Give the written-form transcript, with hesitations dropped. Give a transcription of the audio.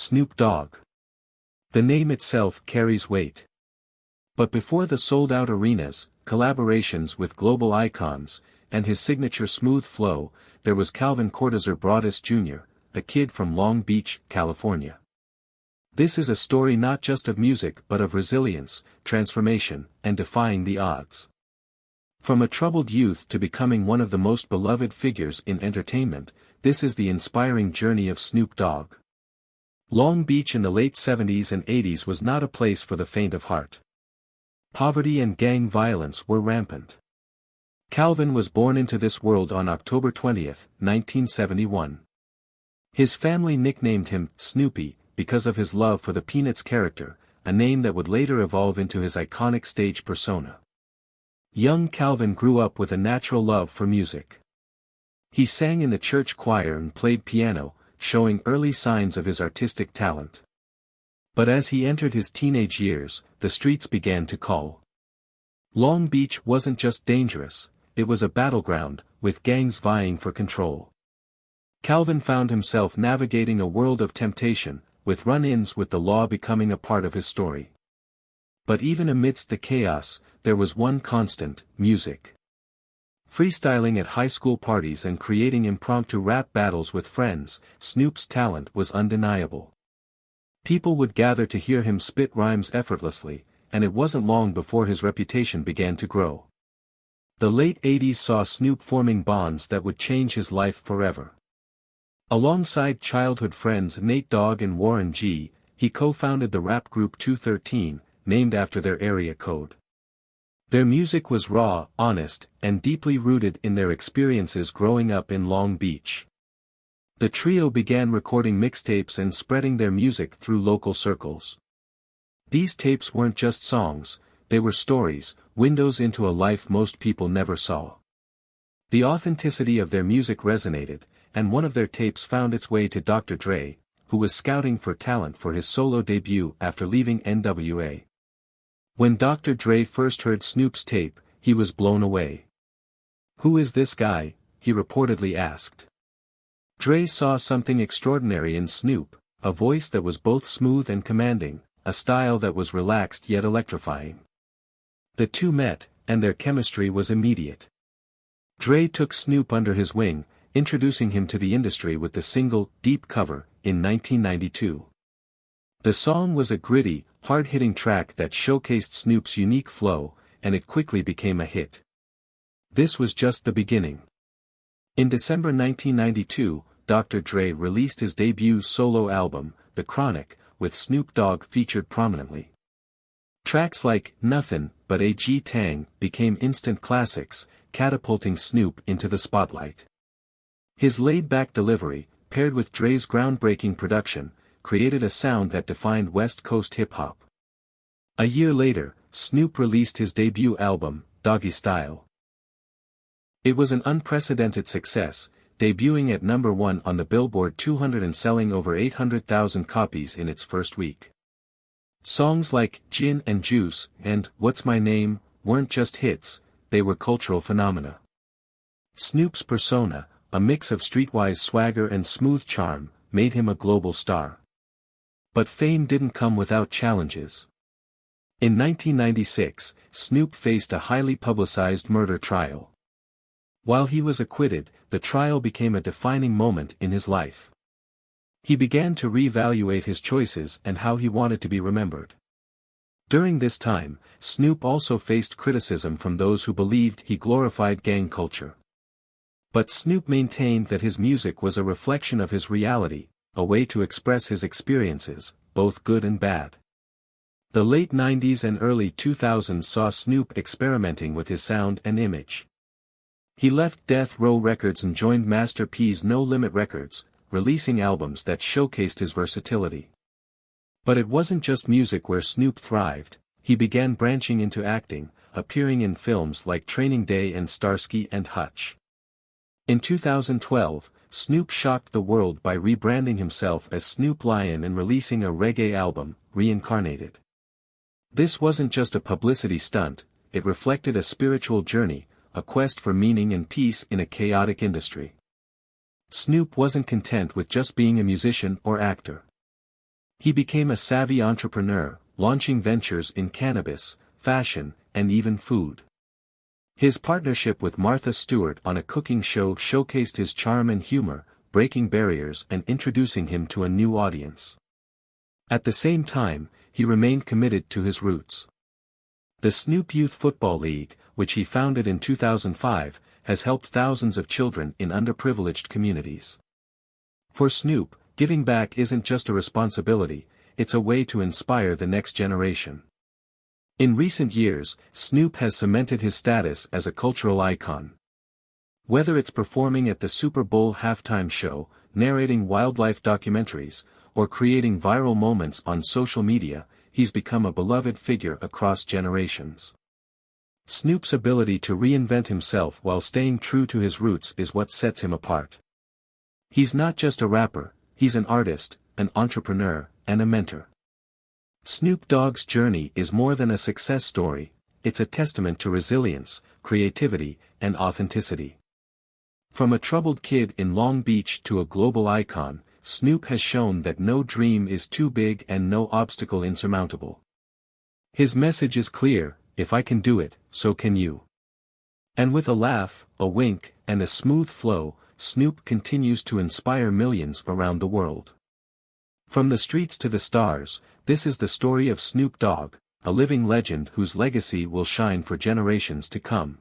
Snoop Dogg. The name itself carries weight. But before the sold-out arenas, collaborations with GlobalIcons, and his signature smooth flow, there was Calvin Cortazar Broadus Jr., a kid from Long Beach, California. This is a story not just of music but of resilience, transformation, and defying the odds. From a troubled youth to becoming one of the most beloved figures in entertainment, this is the inspiring journey of Snoop Dogg. Long Beach in the late 70s and 80s was not a place for the faint of heart. Poverty and gang violence were rampant. Calvin was born into this world on October 20, 1971. His family nicknamed him Snoopy because of his love for the Peanuts character, a name that would later evolve into his iconic stage persona. Young Calvin grew up with a natural love for music. He sang in the church choir and played piano, showing early signs of his artistic talent. But as he entered his teenage years, the streets began to call. Long Beach wasn't just dangerous, it was a battleground, with gangs vying for control. Calvin found himself navigating a world of temptation, with run-ins with the law becoming a part of his story. But even amidst the chaos, there was one constant: music. Freestyling at high school parties and creating impromptu rap battles with friends, Snoop's talent was undeniable. People would gather to hear him spit rhymes effortlessly, and it wasn't long before his reputation began to grow. The late 80s saw Snoop forming bonds that would change his life forever. Alongside childhood friends Nate Dogg and Warren G., he co-founded the rap group 213, named after their area code. Their music was raw, honest, and deeply rooted in their experiences growing up in Long Beach. The trio began recording mixtapes and spreading their music through local circles. These tapes weren't just songs, they were stories, windows into a life most people never saw. The authenticity of their music resonated, and one of their tapes found its way to Dr. Dre, who was scouting for talent for his solo debut after leaving NWA. When Dr. Dre first heard Snoop's tape, he was blown away. "Who is this guy?" he reportedly asked. Dre saw something extraordinary in Snoop, a voice that was both smooth and commanding, a style that was relaxed yet electrifying. The two met, and their chemistry was immediate. Dre took Snoop under his wing, introducing him to the industry with the single, Deep Cover, in 1992. The song was a gritty, hard-hitting track that showcased Snoop's unique flow, and it quickly became a hit. This was just the beginning. In December 1992, Dr. Dre released his debut solo album, The Chronic, with Snoop Dogg featured prominently. Tracks like Nothin' But a G-Tang became instant classics, catapulting Snoop into the spotlight. His laid-back delivery, paired with Dre's groundbreaking production, created a sound that defined West Coast hip-hop. A year later, Snoop released his debut album, Doggy Style. It was an unprecedented success, debuting at number 1 on the Billboard 200 and selling over 800,000 copies in its first week. Songs like Gin and Juice and What's My Name weren't just hits, they were cultural phenomena. Snoop's persona, a mix of streetwise swagger and smooth charm, made him a global star. But fame didn't come without challenges. In 1996, Snoop faced a highly publicized murder trial. While he was acquitted, the trial became a defining moment in his life. He began to reevaluate his choices and how he wanted to be remembered. During this time, Snoop also faced criticism from those who believed he glorified gang culture. But Snoop maintained that his music was a reflection of his reality, a way to express his experiences, both good and bad. The late 90s and early 2000s saw Snoop experimenting with his sound and image. He left Death Row Records and joined Master P's No Limit Records, releasing albums that showcased his versatility. But it wasn't just music where Snoop thrived, he began branching into acting, appearing in films like Training Day and Starsky and Hutch. In 2012, Snoop shocked the world by rebranding himself as SnoopLion and releasing a reggae album, Reincarnated. This wasn't just a publicity stunt, it reflected a spiritual journey, a quest for meaning and peace in a chaotic industry. Snoop wasn't content with just being a musician or actor. He became a savvy entrepreneur, launching ventures in cannabis, fashion, and even food. His partnership with Martha Stewart on a cooking show showcased his charm and humor, breaking barriers and introducing him to a new audience. At the same time, he remained committed to his roots. The Snoop Youth Football League, which he founded in 2005, has helped thousands of children in underprivileged communities. For Snoop, giving back isn't just a responsibility, it's a way to inspire the next generation. In recent years, Snoop has cemented his status as a cultural icon. Whether it's performing at the Super Bowl halftime show, narrating wildlife documentaries, or creating viral moments on social media, he's become a beloved figure across generations. Snoop's ability to reinvent himself while staying true to his roots is what sets him apart. He's not just a rapper, he's an artist, an entrepreneur, and a mentor. Snoop Dogg's journey is more than a success story, it's a testament to resilience, creativity, and authenticity. From a troubled kid in Long Beach to a global icon, Snoop has shown that no dream is too big and no obstacle insurmountable. His message is clear: if I can do it, so can you. And with a laugh, a wink, and a smooth flow, Snoop continues to inspire millions around the world. From the streets to the stars, this is the story of Snoop Dogg, a living legend whose legacy will shine for generations to come.